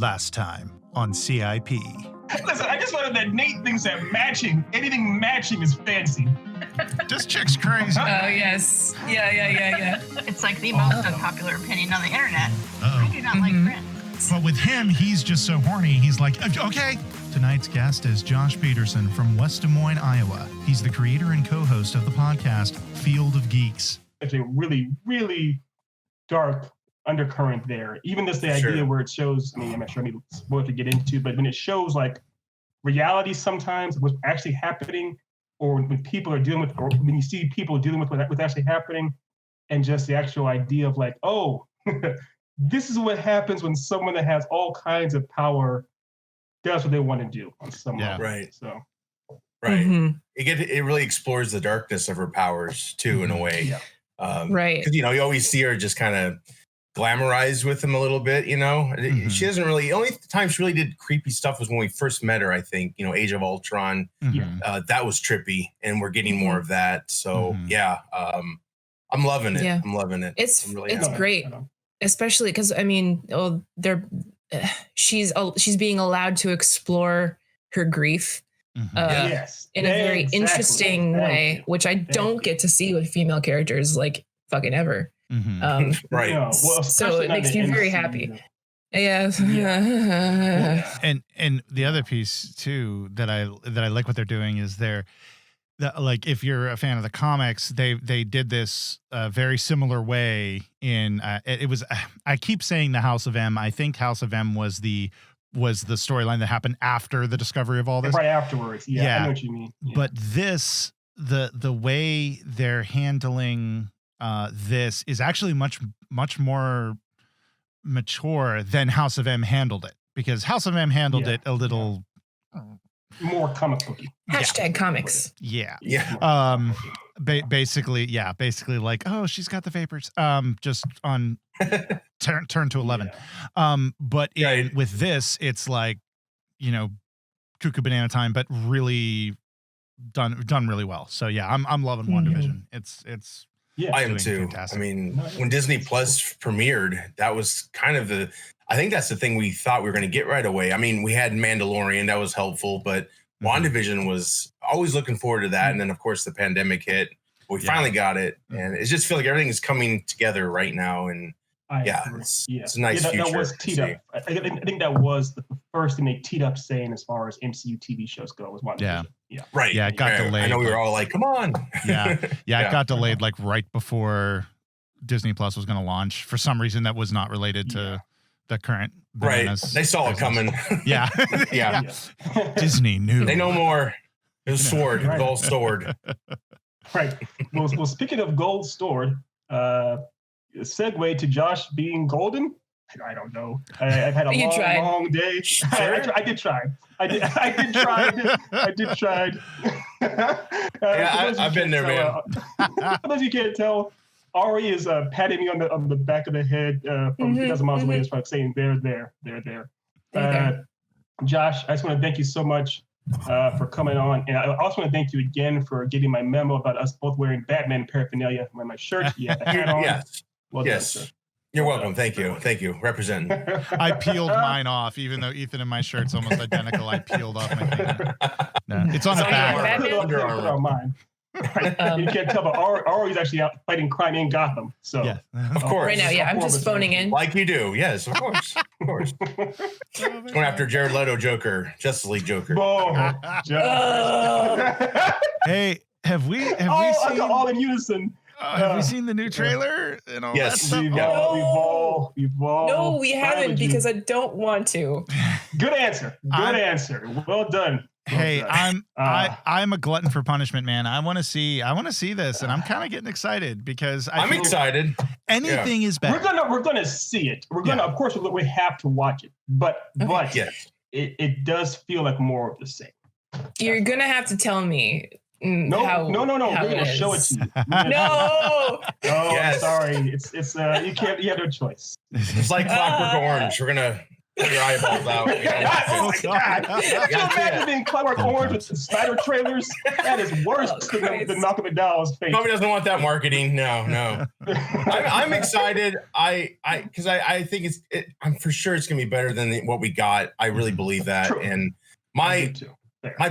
Last time on CiP. Listen, I just learned that Nate thinks that anything matching is fancy. This chick's crazy. Oh, yes. Yeah. It's like the most unpopular opinion on the internet. Uh-oh. I do not like friends. But with him, he's just so horny. He's like, okay. Tonight's guest is Josh Peterson from West Des Moines, Iowa. He's the creator and co-host of the podcast Field of Geeks. Actually, a really, really dark undercurrent there. Even just the idea where it shows, I mean, I'm not sure maybe it's more to get into, but when it shows like reality sometimes, what's actually happening, or when people are dealing with, or when you see people dealing with what's actually happening, and just the actual idea of like, oh, this is what happens when someone that has all kinds of power does what they want to do on some level. Right. So, right. Mm-hmm. It really explores the darkness of her powers too, in a way. Yeah. Right. Because you always see her just kind of glamorized with him a little bit. Mm-hmm. She doesn't really. The only time she really did creepy stuff was when we first met her. I think Age of Ultron. Mm-hmm. That was trippy, and we're getting more of that. So I'm loving it. Yeah. I'm loving it. It's really great, especially because I mean, she's being allowed to explore her grief in a very interesting way, which I don't get to see with female characters like fucking ever. Mm-hmm. Right. Well, So it makes me very happy. Yes. And the other piece too that I like what they're doing is like if you're a fan of the comics, they did this very similar way in it was I keep saying the House of M. I think House of M was the storyline that happened after the discovery of all this. Right afterwards. Yeah. I know what you mean. Yeah. But this the way they're handling this is actually much more mature than House of M handled it, because House of M handled it a little more comic booky. #comics. Yeah. Basically like, oh, she's got the vapors. Just on turn to 11. But with this, it's like, cuckoo banana time, but really done really well. So yeah, I'm loving WandaVision. It's I am too. Fantastic. I mean, when Disney Plus premiered, that was kind of I think that's the thing we thought we were going to get right away. I mean, we had Mandalorian, that was helpful, but WandaVision was always looking forward to that. And then, of course, the pandemic hit. We finally got it. And it just feels like everything is coming together right now. And it's a nice future. That was teed up. I think that was the first thing they teed up saying as far as MCU TV shows go was WandaVision. Yeah. Right. Yeah, it got delayed. I know we were all like, come on. It got delayed like right before Disney Plus was going to launch. For some reason, that was not related to the current bananas. Right. They saw it coming. Yeah. Disney knew. They know more. It was sword, gold sword. Right. Well, speaking of gold sword, segue to Josh being golden. I don't know. I've had a long day. Sure. I did try. I've been there, man. For those you can't tell, Ari is patting me on the back of the head from 2,000 miles away. It's like saying, there. Josh, I just want to thank you so much for coming on. And I also want to thank you again for getting my memo about us both wearing Batman paraphernalia. Wearing my shirt, the hat on. Yes. Well done, sir. You're welcome. Thank you. Representing. I peeled mine off, even though Ethan and my shirt's almost identical. I peeled off my thing. No, it's on the back. Mine. Right. You can't tell, but Ari's actually out fighting crime in Gotham. So of course. Right now, I'm just phoning in. Like you do. Yes, of course. Going after Jared Leto Joker, Justice League Joker. Hey, have we seen all in unison? Have we seen the new trailer and all yes. that stuff? We've all. No, we haven't, because I don't want to. Good answer. Well done. Hey, I'm a glutton for punishment, man. I want to see this, and I'm kind of getting excited because I'm excited. Anything is better. We're gonna see it. Of course, we have to watch it, but yes, it does feel like more of the same. You're gonna have to tell me. No. We're gonna show it to you. No. Yes. Sorry. It's you have no choice. It's like Clockwork Orange. We're gonna your eyeballs out. Oh my God. Can you imagine being Clockwork Orange with the Snyder trailers? That is worse than Malcolm McDowell's face. Nobody doesn't want that marketing. No. I'm excited. Because I think I'm for sure it's going to be better than what we got. I really believe that. True. And my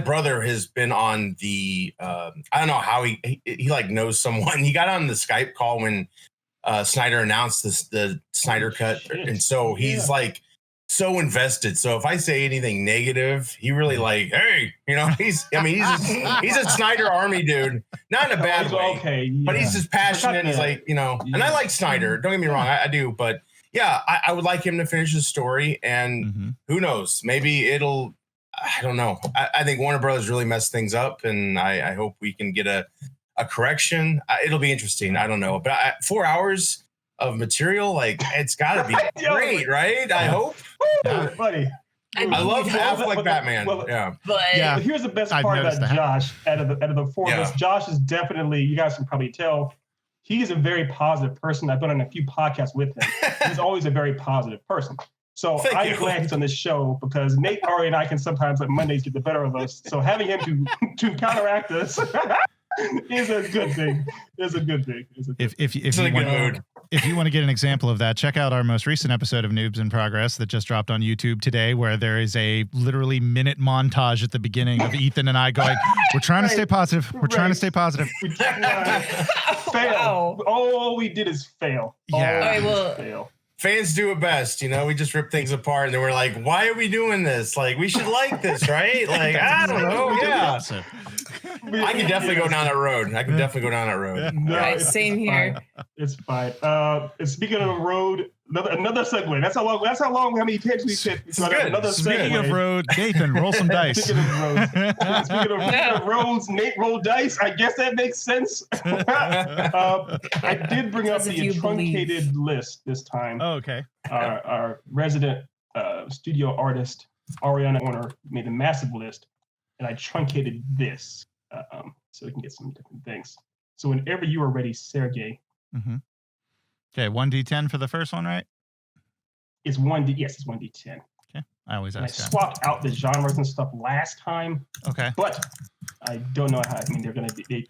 brother has been on the, I don't know how he like knows someone. He got on the Skype call when Snyder announced the Snyder cut. And so he's like so invested. So if I say anything negative, he really like, hey, he's a Snyder army dude, not in a bad way, okay, but he's just passionate. He's like, and I like Snyder. Don't get me wrong. I do. But yeah, I would like him to finish his story. And who knows, maybe I don't know. I think Warner Brothers really messed things up, and I hope we can get a correction. It'll be interesting. I don't know, but 4 hours of material, like it's got to be great, right? I hope. Yeah. Buddy, I love Affleck Batman. But here's the best part about Josh. Out of the four of us, Josh is definitely. You guys can probably tell. He's a very positive person. I've been on a few podcasts with him. He's always a very positive person. So I'm glad he's on this show because Nate, Ari, and I can sometimes let Mondays get the better of us. So having him to counteract us is a good thing. If you want to get an example of that, check out our most recent episode of Noobs in Progress that just dropped on YouTube today, where there is a literally minute montage at the beginning of Ethan and I going, "We're trying to stay positive. We're trying to stay positive." Fail. All we did is fail. Yeah. Fail. Fans do it best, we just rip things apart and then we're like, why are we doing this? Like, we should like this, right? Like, I don't know. Yeah. I can definitely go down that road. Right, same here. It's fine. Speaking of road, another segue. That's how long how many takes we took. Another Speaking of road, Nathan, roll some dice. Speaking of roads, Nate roll dice. I guess that makes sense. I did bring up the truncated list this time. Oh, okay. Our resident studio artist, Ari Orner, made a massive list, and I truncated this so we can get some different things. So whenever you are ready, Sergey. Mm-hmm. Okay, 1d10 for the first one, right? It's 1d. Yes, it's 1d10. Okay, I always ask. I swapped out the genres and stuff last time. Okay, but I don't know how. I mean, they're gonna be.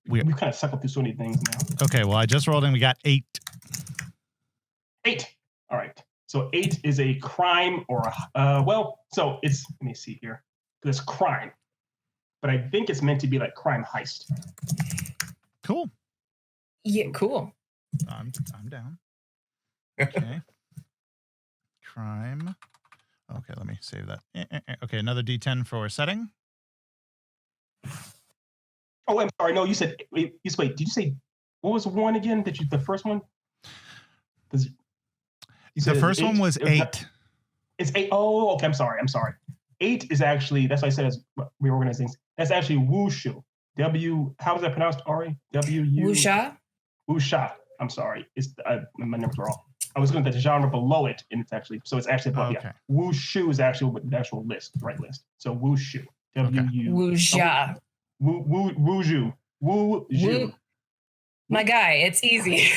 We kind of suckle through so many things now. Okay, well, I just rolled and we got 8. 8. All right. So 8 is a crime or so it's. Let me see here. It's crime, but I think it's meant to be like crime heist. Cool. Yeah, cool. I'm down. Okay. Crime. Okay, let me save that. Okay, another D10 for setting. Oh, I'm sorry. No, you said wait. Did you say what was one again? The first one? The first one was 8. It's 8. Oh, okay. I'm sorry. 8 is actually, that's why I said as reorganizing. That's actually wushu. How is that pronounced, Ari? Wuxia. Wuxia. I'm sorry. My numbers are all. I was looking at the genre below it, and it's actually above. Okay. Yeah. Wushu is actually the actual list, right list. So wushu. Wuxia. Wuju. Wuju. My guy, it's easy.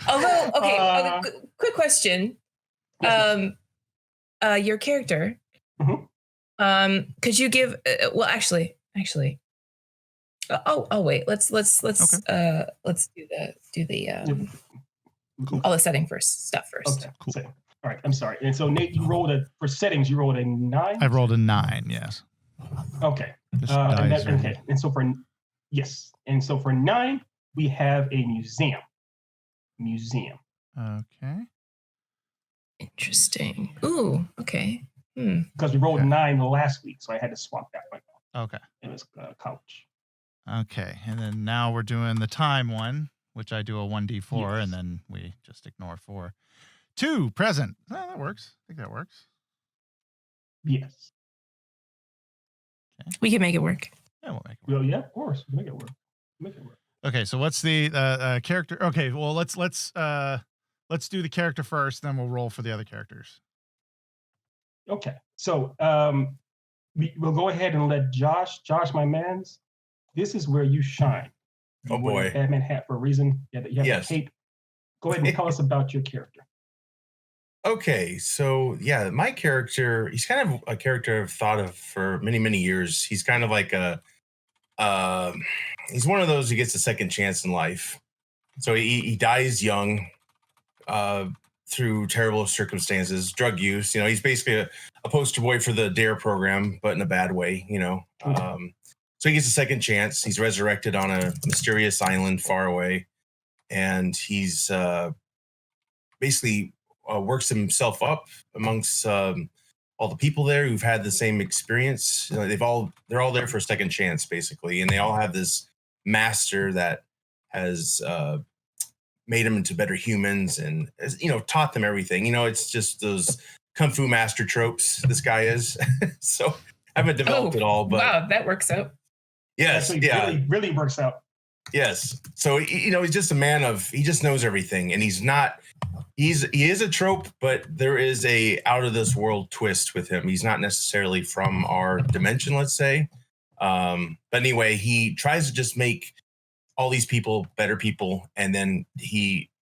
Although, okay, quick question. Your character. Mm-hmm. Could you give? Well, actually. Oh, wait. Let's do the cool. all the setting stuff first. Okay, cool. All right. I'm sorry. And so Nate, you rolled for settings. You rolled a 9. I rolled a 9. Yes. Okay. And so for 9, we have a museum. Okay. Interesting. Ooh. Okay. Because we rolled 9 last week, so I had to swap that one. Okay. It was college. Okay, and then now we're doing the time one, which I do a 1d4, and then we just ignore 4. 2, present. Oh, that works. I think that works. Yes. Okay. We can make it work. Yeah, we'll make it work. Well, yeah, of course. Make it work. Okay, so what's the character? Okay, well let's do the character first, then we'll roll for the other characters. Okay, so we'll go ahead and let Josh, my mans. This is where you shine. Oh boy, you Batman hat for a reason. You have the cape. Go ahead and tell us about your character. Okay, so yeah, my character, he's kind of a character I've thought of for many, many years. He's kind of like he's one of those who gets a second chance in life. So he dies young through terrible circumstances, drug use. He's basically a poster boy for the DARE program, but in a bad way, So he gets a second chance. He's resurrected on a mysterious island far away. And he's basically works himself up amongst all the people there who've had the same experience. They're all there for a second chance, basically, and they all have this master that has made them into better humans and taught them everything. It's just those kung fu master tropes. This guy is so I haven't developed it all, but wow, that works out. Yes, actually, yeah, really works out. Yes. So, he's just a man he just knows everything, and he is a trope, but there is a out of this world twist with him. He's not necessarily from our dimension, let's say. But anyway, he tries to just make all these people better people. And then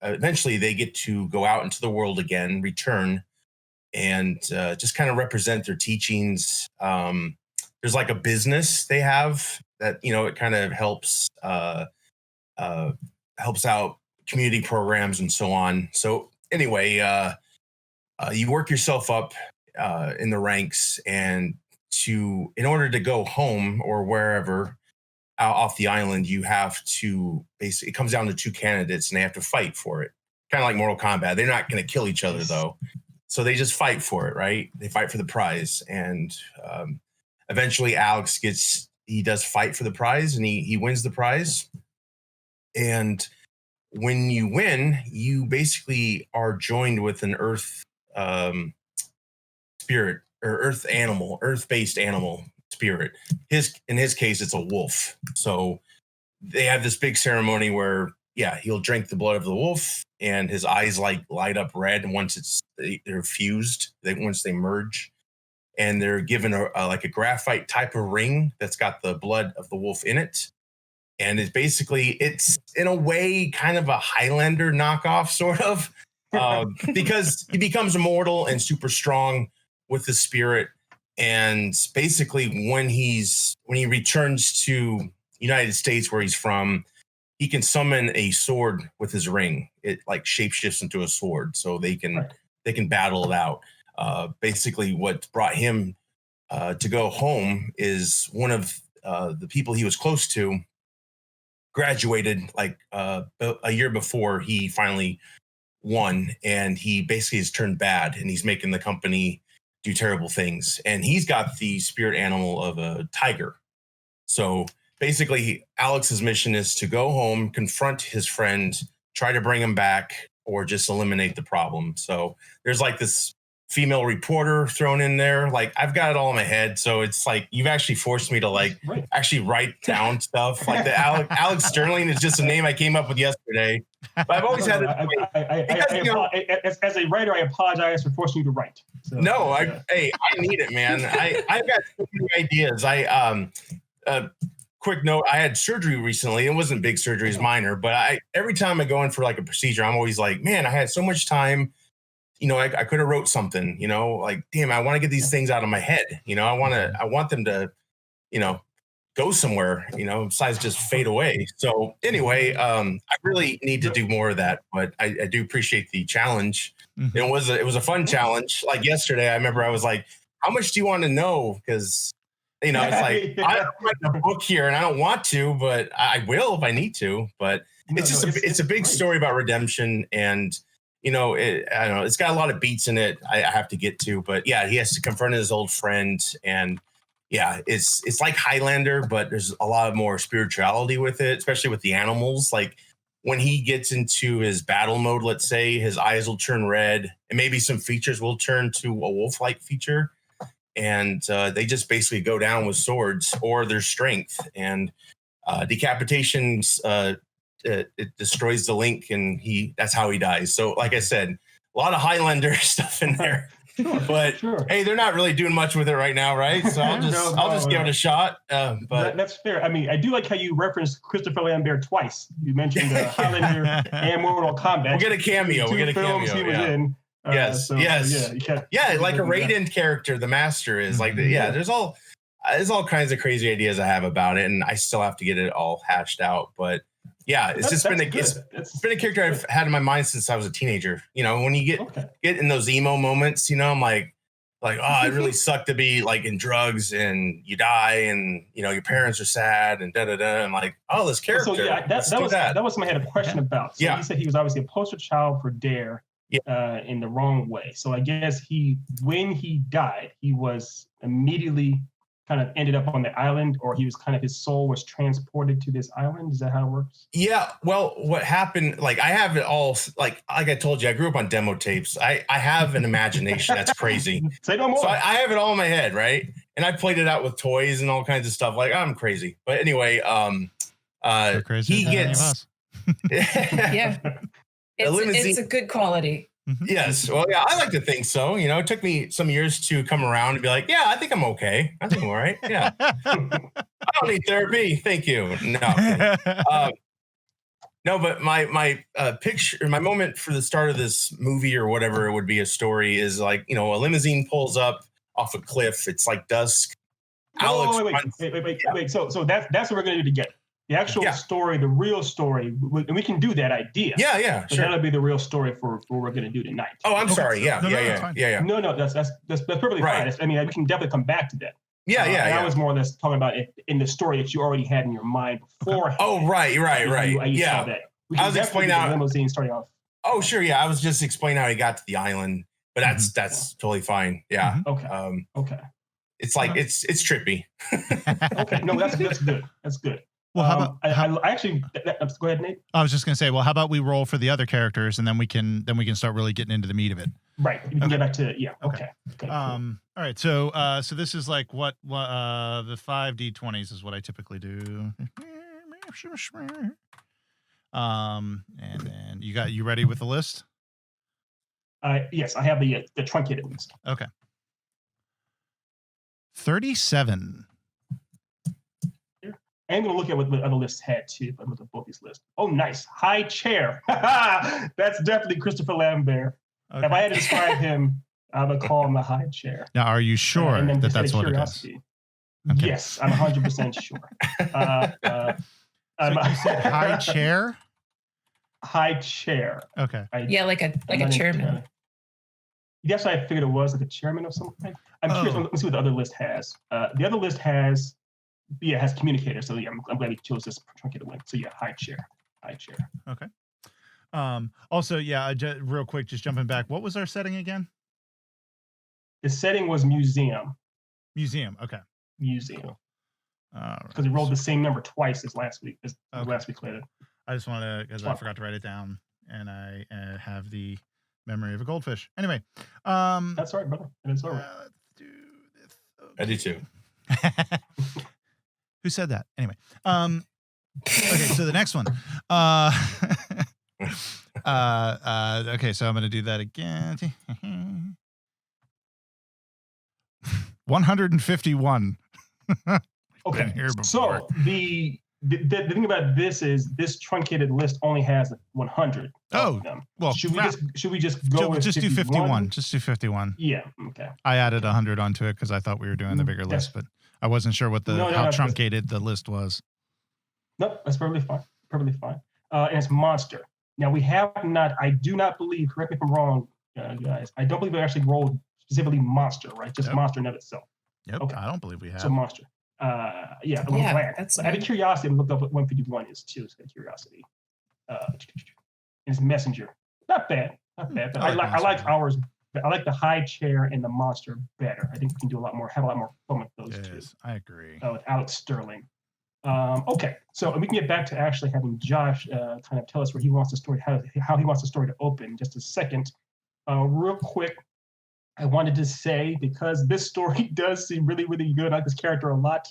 eventually they get to go out into the world again, return, and just kind of represent their teachings. There's like a business they have that, it kind of helps out community programs and so on. So anyway, you work yourself up in the ranks, and in order to go home or wherever off the island, you have to basically, it comes down to two candidates and they have to fight for it. Kind of like Mortal Kombat. They're not going to kill each other though. So they just fight for it, right? They fight for the prize. And eventually Alex does fight for the prize, and he wins the prize. And when you win, you basically are joined with an earth spirit or earth-based animal spirit. In his case, it's a wolf. So they have this big ceremony where, he'll drink the blood of the wolf, and his eyes light up red. And once they're fused, once they merge, and they're given a graphite type of ring that's got the blood of the wolf in it. And it's in a way kind of a Highlander knockoff, sort of, because he becomes immortal and super strong with the spirit. And basically, when he returns to United States, where he's from, he can summon a sword with his ring. It shapeshifts into a sword, so they can battle it out. Basically, what brought him to go home is one of the people he was close to graduated a year before he finally won, and he basically has turned bad, and he's making the company do terrible things. And he's got the spirit animal of a tiger. So basically, Alex's mission is to go home, confront his friend, try to bring him back, or just eliminate the problem. So there's this female reporter thrown in there. I've got it all in my head. So it's you've actually forced me to actually write down stuff. The Alex Sterling is just a name I came up with yesterday. But I've always had it. As a writer, I apologize for forcing you to write. So, no, I need it, man. I've got so many ideas. Quick note, I had surgery recently. It wasn't big surgery, it's minor. But every time I go in for a procedure, I'm always man, I had so much time. I could have wrote something, damn, I want to get these things out of my head. I want them to, go somewhere, besides just fade away. So anyway, I really need to do more of that, but I do appreciate the challenge. Mm-hmm. It was a fun challenge. Yesterday, I remember I was how much do you want to know? Because, it's I don't write a book here and I don't want to, but I will if I need to. But it's a big story about redemption, and I don't know, it's got a lot of beats in it I have to get to, but yeah, he has to confront his old friend, and yeah, it's like Highlander, but there's a lot more spirituality with it, especially with the animals. When he gets into his battle mode, let's say, his eyes will turn red, and maybe some features will turn to a wolf-like feature, and they just basically go down with swords or their strength, and decapitations it destroys the link, and that's how he dies. So like I said, a lot of Highlander stuff in there. Sure. Hey, they're not really doing much with it right now, right? So I'll just give it a shot. But that's fair. I mean, I do like how you referenced Christopher Lambert twice. You mentioned Highlander and Mortal Kombat. We'll get a cameo. He was in. Yes. So, yeah, like a Raiden character, the master is like, there's all kinds of crazy ideas I have about it, and I still have to get it all hashed out. But yeah, it's been a character I've had in my mind since I was a teenager. You know, when you get in those emo moments, you know, I'm like, oh, it really sucked to be like in drugs and you die and you know your parents are sad and da. I'm like, oh, this character. So yeah, that was something I had a question about. So he said he was obviously a poster child for Dare in the wrong way. So I guess when he died, he was immediately kind of ended up on the island, or he was kind of his soul was transported to this island. Is that how it works? Yeah. Well, what happened? Like I have it all. Like I told you, I grew up on demo tapes. I have an imagination that's crazy. Say no more. So I have it all in my head, right? And I played it out with toys and all kinds of stuff. Like I'm crazy, but anyway, he gets. Yeah. It's a good quality. Yes. Well, yeah, I like to think so. You know, it took me some years to come around and be like, yeah, I think I'm okay. I think I'm all right. Yeah. I don't need therapy. Thank you. No. No, but my picture, my moment for the start of this movie or whatever it would be a story is like, you know, a limousine pulls up off a cliff. It's like dusk. Wait. So that's what we're going to do together. The actual story, the real story, and we can do that idea. Yeah, sure. That'll be the real story for what we're going to do tonight. Oh, I'm sorry. Yeah. No, that's perfectly fine. I mean, we can definitely come back to that. Yeah. I was more or less talking about it in the story that you already had in your mind beforehand. Oh, right. You saw that. I was explaining how the limousine starting off. Oh, sure. Yeah, I was just explaining how he got to the island, but that's totally fine. Yeah. Okay. Okay. It's like it's trippy. Okay. No, that's good. That's good. Well, how about I actually go ahead, Nate. I was just gonna say, well, how about we roll for the other characters and then we can start really getting into the meat of it. Right. We can get back to Okay. Cool. All right. So this is like what the 5d20s is what I typically do. And then you ready with the list? Yes, I have the truncated list. Okay. 37. I'm going to look at what the other lists had too. If I look at both these lists. Oh, nice. High chair. That's definitely Christopher Lambert. Okay. If I had to describe him, I would call him the high chair. Now, are you sure that that's what it is? Okay. Yes, I'm 100% sure. So you said high chair? High chair. Okay. Like a chairman. That's what I figured it was, like a chairman of some kind. I'm curious. Let's see what the other list has. The other list has communicator. So yeah, I'm glad we chose this truncated one. So yeah, high chair. Okay. Also, yeah, real quick, just jumping back. What was our setting again? The setting was museum. Okay. Museum. Because we rolled the same number twice as last week. Last week later. I just wanted to, because I forgot to write it down, and I have the memory of a goldfish. Anyway, that's all right, brother. It's all right. Let's do this. Okay. I do too. Who said that? Anyway, okay. So the next one. Okay. So I'm going to do that again. 151. Okay. So the thing about this is this truncated list only has 100. Oh, well, should we just go with just 51? do 51? Just do 51. Yeah. Okay. I added 100 onto it because I thought we were doing the bigger list, but I wasn't sure what how truncated the list was. Nope, that's perfectly fine. And it's monster. Now I do not believe, correct me if I'm wrong, guys, I don't believe we actually rolled specifically monster, right? Just monster in of itself. Yep. Okay. I don't believe we have. So monster. That's out of curiosity, I looked up what 151 is too. So curiosity. It's messenger. Not bad. But I like ours. I like the high chair and the monster better. I think we can have a lot more fun with those two. I agree. With Alex Sterling. Okay, so we can get back to actually having Josh kind of tell us where he wants the story, how he wants the story to open. In just a second, real quick. I wanted to say, because this story does seem really, really good. I like this character a lot.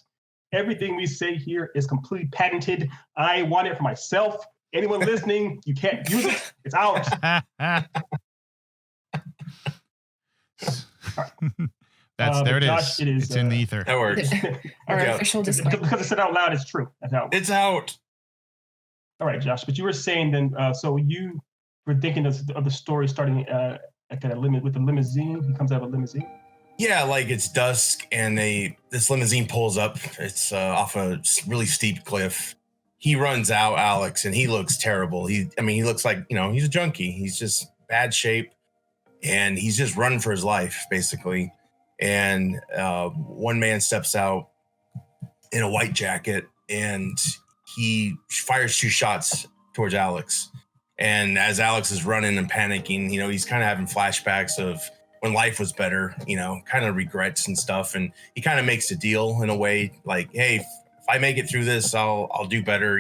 Everything we say here is completely patented. I want it for myself. Anyone listening, you can't use it. It's ours. There it Josh, is. It's in the ether. That works. Our official disclaimer. Because I said out loud, it's true. That's how it's out. All right, Josh. But you were saying then, so you were thinking of the story starting like at a limit with the limousine. He comes out of a limousine. Yeah, like it's dusk and this limousine pulls up. It's off a really steep cliff. He runs out, Alex, and he looks terrible. He looks like, he's a junkie. He's just bad shape, and he's just running for his life, basically. And one man steps out in a white jacket, and he fires 2 shots towards Alex. And as Alex is running and panicking, he's kind of having flashbacks of when life was better, kind of regrets and stuff. And he kind of makes a deal in a way like, hey, if I make it through this, I'll do better,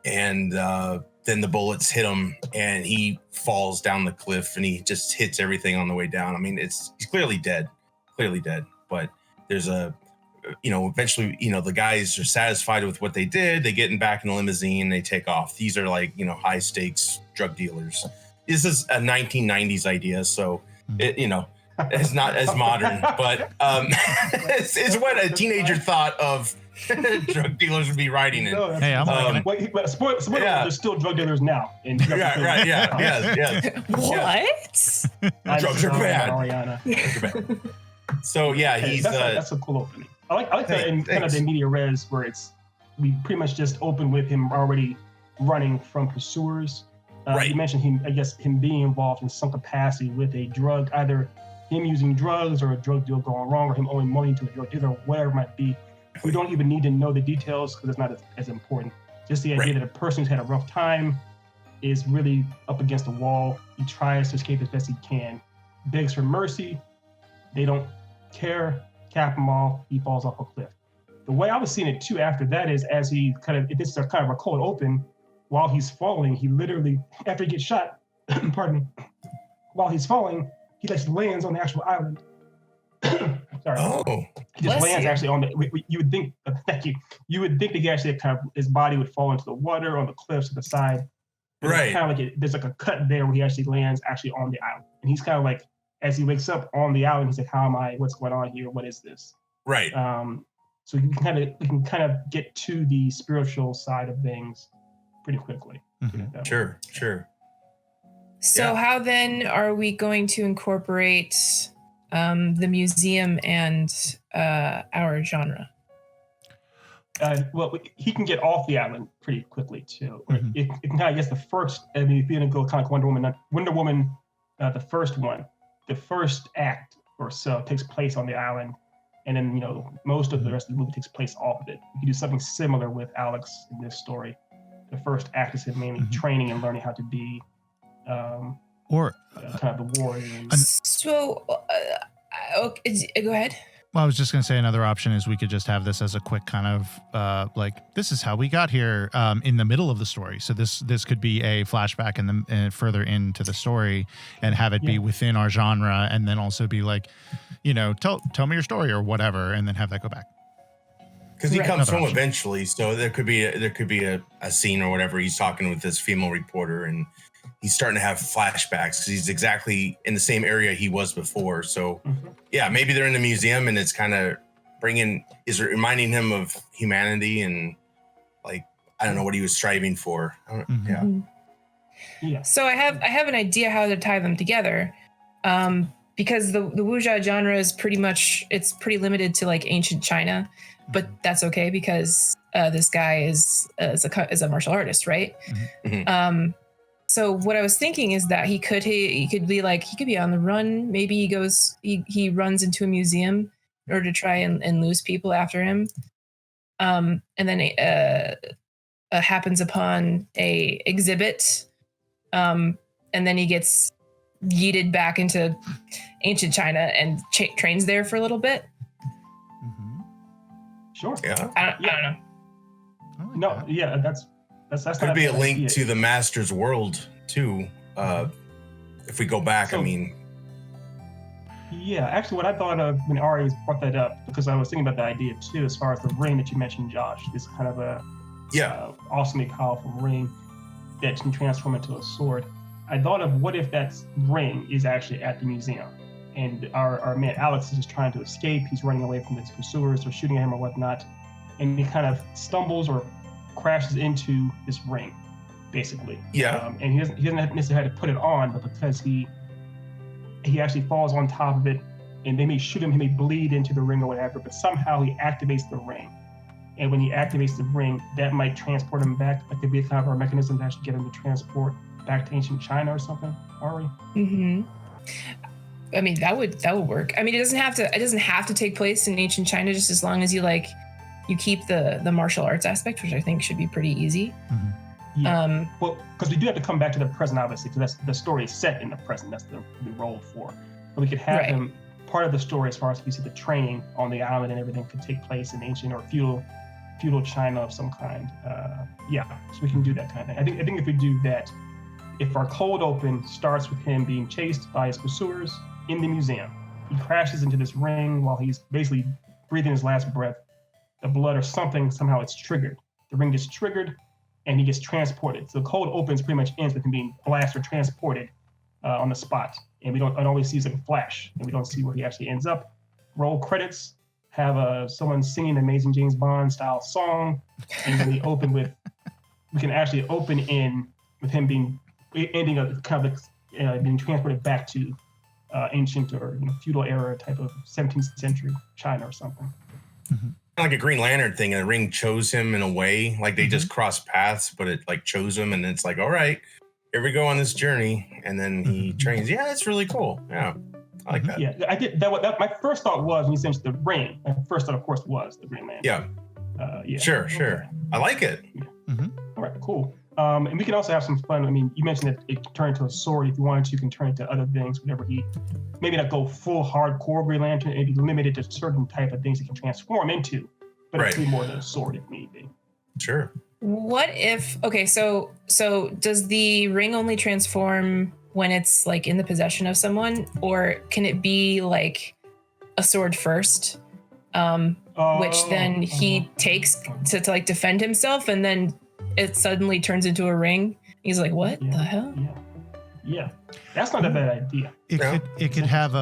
And then the bullets hit him and he falls down the cliff and he just hits everything on the way down. I mean, he's clearly dead, but there's eventually, the guys are satisfied with what they did. They get back in the limousine, they take off. These are like, high stakes drug dealers. This is a 1990s idea. So it's not as modern, but it's what a teenager thought of drug dealers would be riding in. No, hey, but spoiler, there's still drug dealers now. Yeah. What? Drugs are bad. So yeah, that's a cool opening. I like that in kind of the media res where we pretty much just open with him already running from pursuers. Right. You mentioned him being involved in some capacity with a drug, either him using drugs or a drug deal going wrong, or him owing money to a drug dealer, whatever it might be. We don't even need to know the details because it's not as important. Just the idea that a person who's had a rough time is really up against the wall. He tries to escape as best he can, begs for mercy. They don't care, cap him off. He falls off a cliff. The way I was seeing it too after that is this is kind of a cold open. While he's falling, he literally, after he gets shot, pardon me, while he's falling, he just lands on the actual island. Sorry. Oh. He just lands actually on you would think, thank you. You would think that he actually his body would fall into the water on the cliffs to the side. Right. Kind of like there's like a cut there where he actually lands actually on the island. And he's kind of like, as he wakes up on the island, he's like, how am I? What's going on here? What is this? Right. So we can kind of get to the spiritual side of things pretty quickly. Mm-hmm. Sure. So how then are we going to incorporate the museum and our genre? Well, he can get off the island pretty quickly too. Mm-hmm. It can kind of guess the first. I mean, if you're gonna go kind of like Wonder Woman, the first one, the first act or so takes place on the island, and then most of the rest of the movie takes place off of it. You can do something similar with Alex in this story. The first act is him mainly training and learning how to be, or kind of the warrior. So, okay, go ahead. Well, I was just going to say another option is we could just have this as a quick kind of this is how we got here in the middle of the story. So this could be a flashback and further into the story and have it be within our genre, and then also be like, tell me your story or whatever, and then have that go back. Because he comes home eventually, so there could be a scene or whatever. He's talking with this female reporter, and he's starting to have flashbacks because he's exactly in the same area he was before. So, maybe they're in the museum, and it's kind of reminding him of humanity and like I don't know what he was striving for. Yeah. So I have an idea how to tie them together, because the wuxia genre is pretty limited to like ancient China. But that's okay because this guy is a martial artist, right? Mm-hmm. So what I was thinking is that he could be on the run. Maybe he runs into a museum in order to try and lose people after him. And then happens upon a exhibit, and then he gets yeeted back into ancient China and trains there for a little bit. Sure. Yeah. I don't know. No. Yeah. That's could be a link to the Master's world too. If we go back, Yeah. Actually, what I thought of when Ari brought that up, because I was thinking about the idea too, as far as the ring that you mentioned, Josh, this kind of a awesomely powerful ring that can transform into a sword. I thought of what if that ring is actually at the museum. And our man Alex is just trying to escape. He's running away from his pursuers or shooting at him or whatnot. And he kind of stumbles or crashes into this ring, basically. Yeah. And he doesn't necessarily have to put it on, but because he he actually falls on top of it, and they may shoot him, he may bleed into the ring or whatever, but somehow he activates the ring. And when he activates the ring, that might transport him back, like there'd be kind of a mechanism to actually get him to transport back to ancient China or something, Ari? Mm-hmm. I mean, that would work. I mean, it doesn't have to take place in ancient China, just as long as you keep the martial arts aspect, which I think should be pretty easy. Mm-hmm. Yeah. Well, because we do have to come back to the present, obviously, because the story is set in the present. That's the role for. But we could have him, part of the story, as far as we see the training on the island and everything, could take place in ancient or feudal China of some kind. So we can do that kind of thing. I think if we do that, if our cold open starts with him being chased by his pursuers in the museum, he crashes into this ring while he's basically breathing his last breath. The blood or something, somehow it's triggered. The ring gets triggered and he gets transported. So the cold opens pretty much ends with him being blasted or transported on the spot. And we don't always see a flash, and we don't see where he actually ends up. Roll credits, have someone singing an Amazing James Bond style song, and then we can actually open in with him being transported back to ancient or feudal era type of 17th century China or something. Mm-hmm. Like a Green Lantern thing, and the ring chose him in a way, like they just crossed paths, but it like chose him, and it's like, all right, here we go on this journey, and then he trains. Yeah, that's really cool. Yeah, I like that. Yeah, I did that. My first thought was when you mentioned the ring. My first thought, of course, was the Green Lantern. Yeah. Sure. Okay. I like it. Yeah. Mm-hmm. All right, cool. And we can also have some fun. I mean, you mentioned that it can turn into a sword. If you wanted to, you can turn it to other things, whatever maybe not go full hardcore Green Lantern, maybe limited to certain type of things it can transform into, but it's more than a sword if need be. Sure. What if, so does the ring only transform when it's like in the possession of someone, or can it be like a sword first, which then he takes to like defend himself, and then it suddenly turns into a ring? He's like, what the hell? Yeah. That's not a bad idea. It could have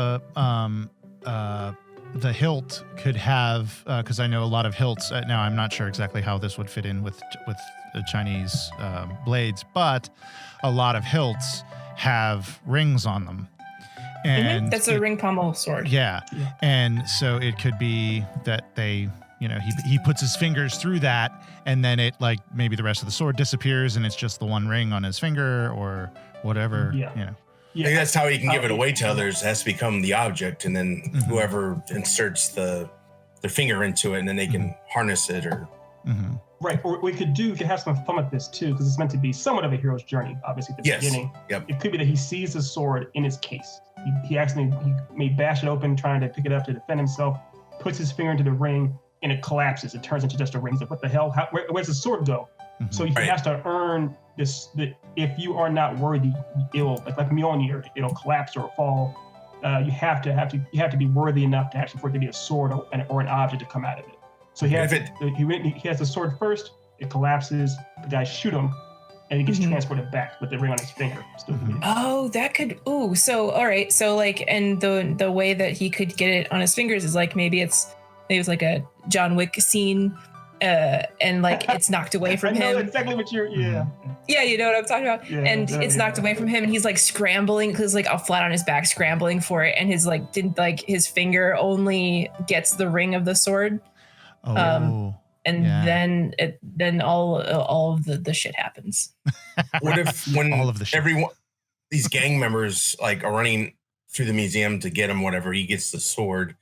the hilt could have, because I know a lot of hilts. Now I'm not sure exactly how this would fit in with the Chinese blades, but a lot of hilts have rings on them, and that's a ring pommel sword. Yeah, and so it could be that they, he puts his fingers through that, and then it like maybe the rest of the sword disappears, and it's just the one ring on his finger or whatever. Yeah. I think that's how he can give it away to others. It has to become the object, and then whoever inserts their finger into it, and then they can harness it or. Right, or we could have some fun with this too, because it's meant to be somewhat of a hero's journey. Obviously, at the beginning, it could be that he sees the sword in his case. He may bash it open, trying to pick it up to defend himself. Puts his finger into the ring, and it collapses. It turns into just a ring. He's like, what the hell? Where's the sword go? So he has to earn this. That if you are not worthy, it'll like Mjolnir, it'll collapse or fall. You have to be worthy enough to actually for it to be a sword or an object to come out of it. So he has the sword first. It collapses. The guys shoot him, and he gets transported back with the ring on his finger. Oh, that could. Ooh, so all right. So like, and the way that he could get it on his fingers is like maybe it's like a John Wick scene. And like it's knocked away from him. I know exactly what you're. Yeah, you know what I'm talking about. And it's knocked away from him, and he's like scrambling because like all flat on his back, scrambling for it, and his finger only gets the ring of the sword. Then all of the shit happens. What if when all of the these gang members like are running through the museum to get him, whatever, he gets the sword.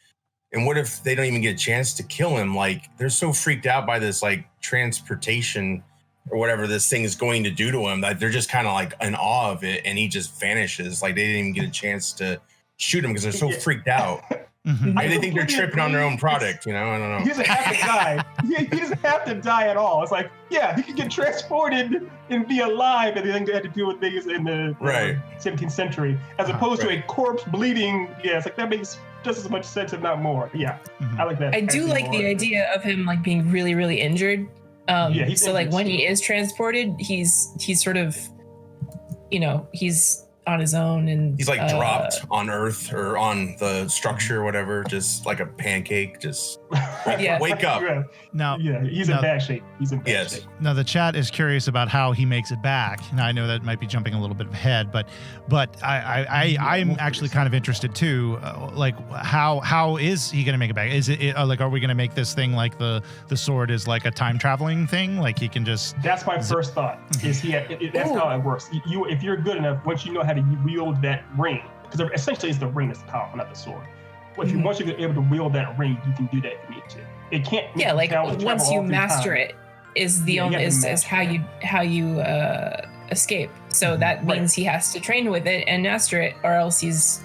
And what if they don't even get a chance to kill him? Like they're so freaked out by this like transportation or whatever this thing is going to do to him that they're just kind of like in awe of it, and he just vanishes. Like they didn't even get a chance to shoot him because they're so freaked out. Maybe they think they're tripping on their own product, I don't know. He doesn't have to die. He doesn't have to die at all. It's like, he could get transported and be alive, and then they had to deal with things in the 17th century, as opposed to a corpse bleeding. Yeah, it's like that makes just as much sense, if not more. Yeah, I like that. I do like the idea of him like being really, really injured. So like when he is transported, he's sort of, he's on his own, and he's like dropped on Earth or on the structure or whatever, just like a pancake, just Yeah. Wake up. Now, he's in bad shape. He's in bad shape. Now the chat is curious about how he makes it back. Now I know that might be jumping a little bit ahead, but I'm actually kind of interested too. Like how is he going to make it back? Is it like, are we going to make this thing like the sword is like a time traveling thing? Like he can just. That's my first thought. Is that's how it works. If you're good enough, once you know how to wield that ring, because essentially it's the ring that's powerful, not the sword. Once you're able to wield that ring, you can do that if you need to. It can't. Yeah, like once you master it, is the only is how you escape. So that means he has to train with it and master it, or else he's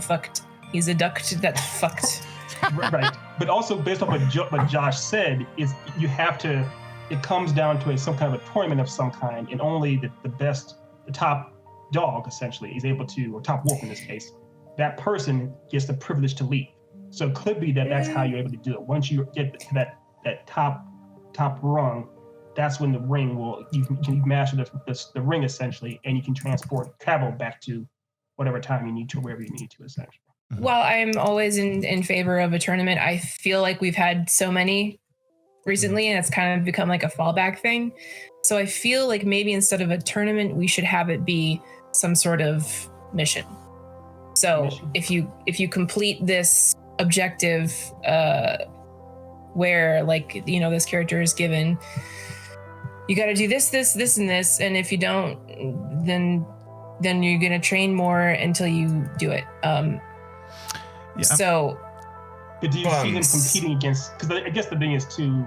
fucked. He's a duct that's fucked. Right, but also based on what Josh said, is you have to. It comes down to some kind of a tournament of some kind, and only the top dog essentially is able to, or top wolf in this case. That person gets the privilege to lead. So it could be that's how you're able to do it. Once you get to that top rung, that's when the ring you can master the ring essentially, and you can travel back to whatever time you need to, wherever you need to essentially. While I'm always in favor of a tournament, I feel like we've had so many recently, and it's kind of become like a fallback thing. So I feel like maybe instead of a tournament, we should have it be some sort of mission. So if you complete this objective, where like this character is given, you got to do this, and this, and if you don't, then you're gonna train more until you do it. So. But do you see him competing against? Because I guess the thing is too,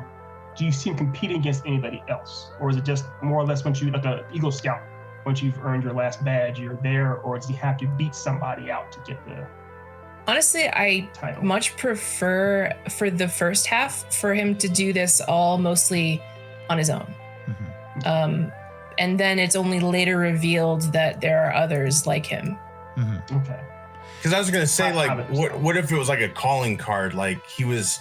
do you see him competing against anybody else, or is it just more or less once you like a Eagle Scout? Once you've earned your last badge, you're there, or does he have to beat somebody out to get the Honestly, I title? Much prefer for the first half for him to do this all mostly on his own. Mm-hmm. And then it's only later revealed that there are others like him. Mm-hmm. Okay. Because I was gonna say, like, what if it was like a calling card? Like he was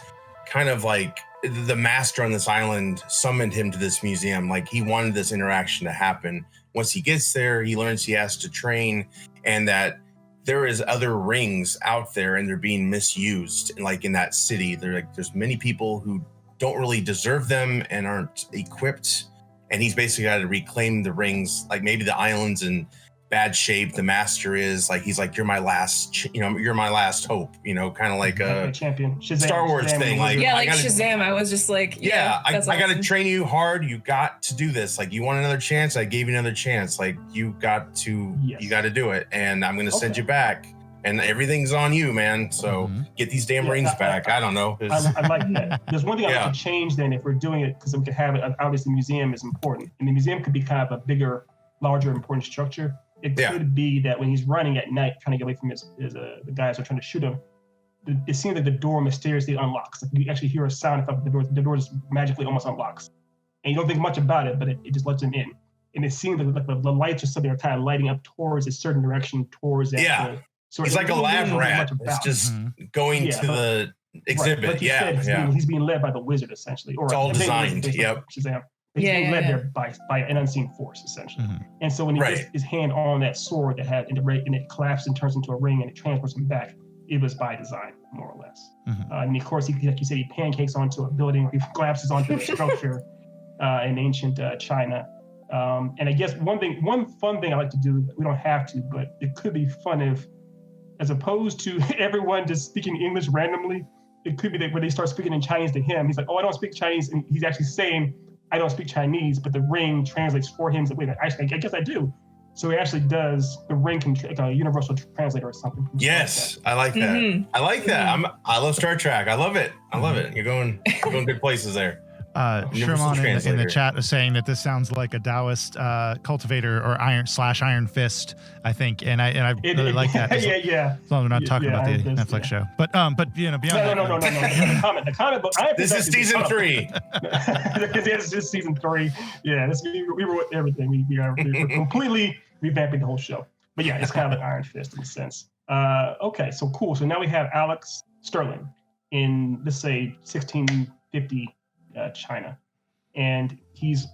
kind of like the master on this island summoned him to this museum. Like he wanted this interaction to happen. Once he gets there, he learns he has to train, and that there is other rings out there and they're being misused. And like in that city, there's many people who don't really deserve them and aren't equipped. And he's basically got to reclaim the rings. Like maybe the island's in bad shape. The master is like, he's like, you're my last, you're my last hope. Kind of like a champion Shazam, Star Wars thing. Like Shazam. I was just like, I got to train you hard. You got to do this. Like you want another chance. I gave you another chance. Like you got to do it. And I'm going to send you back. And everything's on you, man. So get these damn rings back. I don't know. I like that. There's one thing I like to change then if we're doing it, because we could have it. Obviously, the museum is important, and the museum could be kind of a bigger, larger, important structure. It could be that when he's running at night, trying to get away from the guys who are trying to shoot him, it seems like the door mysteriously unlocks. Like you actually hear a sound effect. The door just magically almost unlocks, and you don't think much about it, but it just lets him in. And it seems like the lights or something are kind of lighting up towards a certain direction, towards that. So he's like a lab rat. It's just going to the exhibit. Like you said, he's being led by the wizard essentially, or it's all designed. Shazam. He's being led there by an unseen force, essentially. And so when he gets his hand on that sword that had, and it collapses and turns into a ring and it transports him back, it was by design, more or less. And of course, like you said, he pancakes onto a building, or he collapses onto a structure in ancient China. And I guess one fun thing I like to do, we don't have to, but it could be fun if, as opposed to everyone just speaking English randomly, it could be that when they start speaking in Chinese to him, he's like, oh, I don't speak Chinese. And he's actually saying, I don't speak Chinese, but the ring translates for him. So wait, I guess I do. So he actually does. The ring can like a universal translator or something. Yes, I like that. I like that. I love Star Trek. I love it. I love it. You're going good places there. Sherman in the chat is saying that this sounds like a Taoist cultivator or Iron Fist, I think, and I really like that. As long as we're not talking about the Netflix show, but beyond that. No. The comic book. This is season 3. This is season 3. Yeah, we were with everything. We are completely revamping the whole show. But yeah, it's kind of like Iron Fist in a sense. Okay, so cool. So now we have Alex Sterling in, let's say, 1650. China, and he's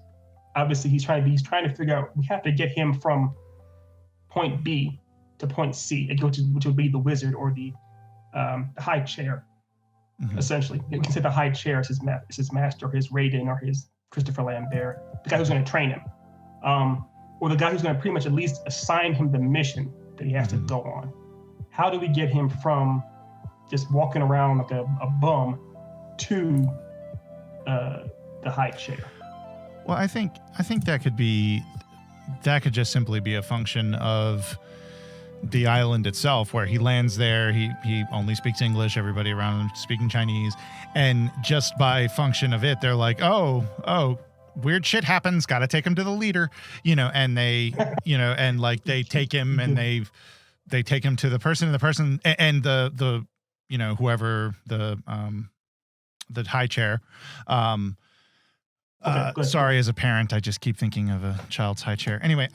trying to figure out, we have to get him from point B to point C, which would be the wizard or the high chair. essentially. You can say the high chair is his master, or his Raiden, or his Christopher Lambert, the guy who's going to train him, or the guy who's going to pretty much at least assign him the mission that he has to go on. How do we get him from just walking around like a bum to the high chair? Well, I think that could just simply be a function of the island itself, where he lands there, he only speaks English, everybody around him speaking Chinese, and just by function of it, they're like, oh, weird shit happens, gotta take him to the leader, and they, and like they take him and they take him to the person and the whoever the high chair. Sorry, as a parent, I just keep thinking of a child's high chair. Anyway,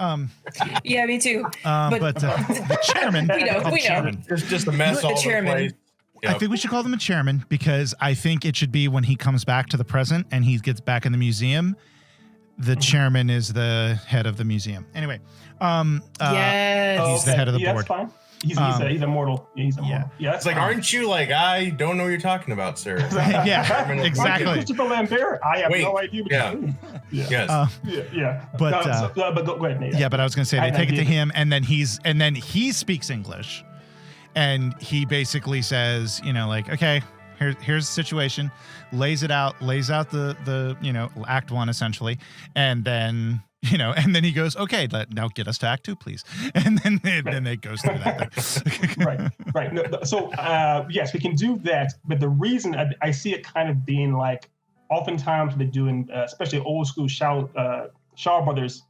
yeah, me too. But the chairman, we know. There's just a mess all over the place. Yep. I think we should call them a chairman, because I think it should be when he comes back to the present and he gets back in the museum, the chairman is the head of the museum. Anyway, yes, he's the head of the board. That's fine. He's immortal. Yeah, he's immortal. Yeah, it's like, aren't you like, I don't know what you're talking about, sir? Yeah, exactly. Christopher Lambert, I have no idea what you're doing. Yes. But go ahead, Nate. Yeah, but I was going to say, they take it to him, and then he speaks English, and he basically says, okay, here's the situation, lays out the act one essentially, and then he goes, okay, now get us to act two, please, and then it goes through that thing. right. No, so yes, we can do that, but the reason I see it kind of being like, oftentimes they're doing, especially old school Shaw Brothers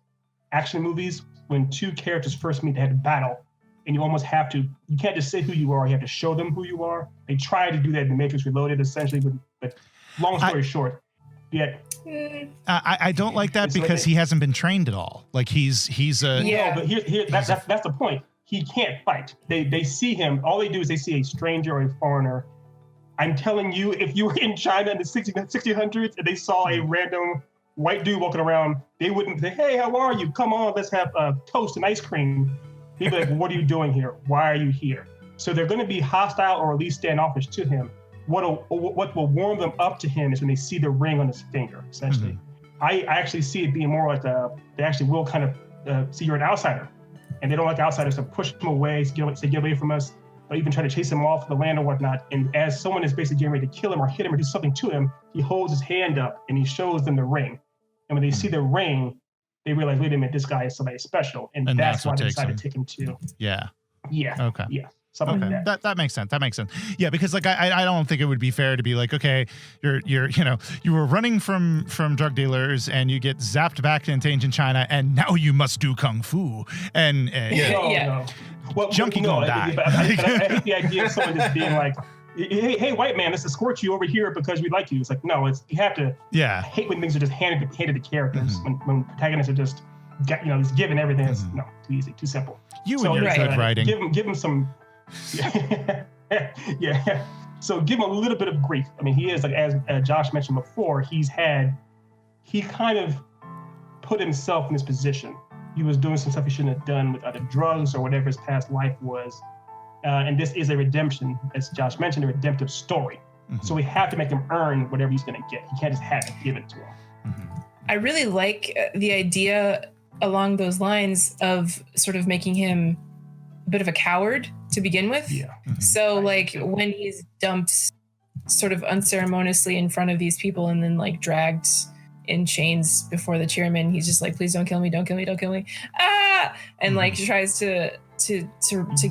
action movies, when two characters first meet, they have to battle. And you almost have to, you can't just say who you are, you have to show them who you are. They try to do that in The Matrix Reloaded, essentially, but long story short, yet. I don't like that, because he hasn't been trained at all. Like he's a... Yeah, but that's the point. He can't fight. They see him, all they do is they see a stranger or a foreigner. I'm telling you, if you were in China in the 1600s and they saw a random white dude walking around, they wouldn't say, hey, how are you? Come on, let's have toast and ice cream. He'd be like, what are you doing here? Why are you here? So they're going to be hostile, or at least standoffish to him. What will warm them up to him is when they see the ring on his finger, essentially. I actually see it being more like they actually will kind of see you're an outsider, and they don't like outsiders to push him away, say get away from us, or even try to chase him off the land or whatnot. And as someone is basically getting ready to kill him or hit him or do something to him, he holds his hand up and he shows them the ring. And when they see the ring, they realize, wait a minute, this guy is somebody special. And that's why they decided to take him to. Yeah. Okay. Yeah. Something like that. That makes sense. Yeah, because like I don't think it would be fair to be like, okay, you were running from drug dealers and you get zapped back into ancient China and now you must do kung fu and No. Well, junkie gonna die. But I hate the idea of someone just being like, hey, white man, let's escort you over here because we like you. It's like, no, you have to. Yeah. I hate when things are just handed to characters. When protagonists are just just given everything. It's too easy, too simple. And your good writing. Give him some. Yeah. So give him a little bit of grief. I mean, he is, like, as Josh mentioned before, he kind of put himself in this position. He was doing some stuff he shouldn't have done with either drugs or whatever his past life was. And this is a redemption, as Josh mentioned, a redemptive story. So we have to make him earn whatever he's going to get. He can't just have it given to him. I really like the idea along those lines of sort of making him a bit of a coward to begin with. Yeah. So like when he's dumped sort of unceremoniously in front of these people and then like dragged in chains before the chairman, he's just like, please don't kill me, don't kill me, don't kill me. And like tries to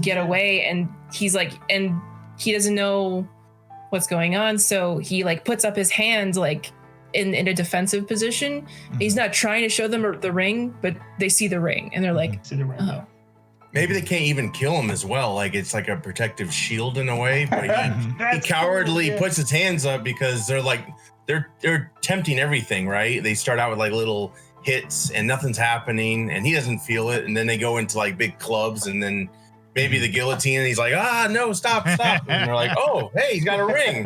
get away, and he's like, and he doesn't know what's going on, so he like puts up his hand like in a defensive position. He's not trying to show them the ring, but they see the ring and they're like, oh. Maybe they can't even kill him as well. Like it's like a protective shield in a way, but he cowardly puts his hands up because they're like, they're tempting everything, right? They start out with like little hits and nothing's happening and he doesn't feel it. And then they go into like big clubs and then maybe the guillotine and he's like, no, stop. And they're like, oh, hey, he's got a ring.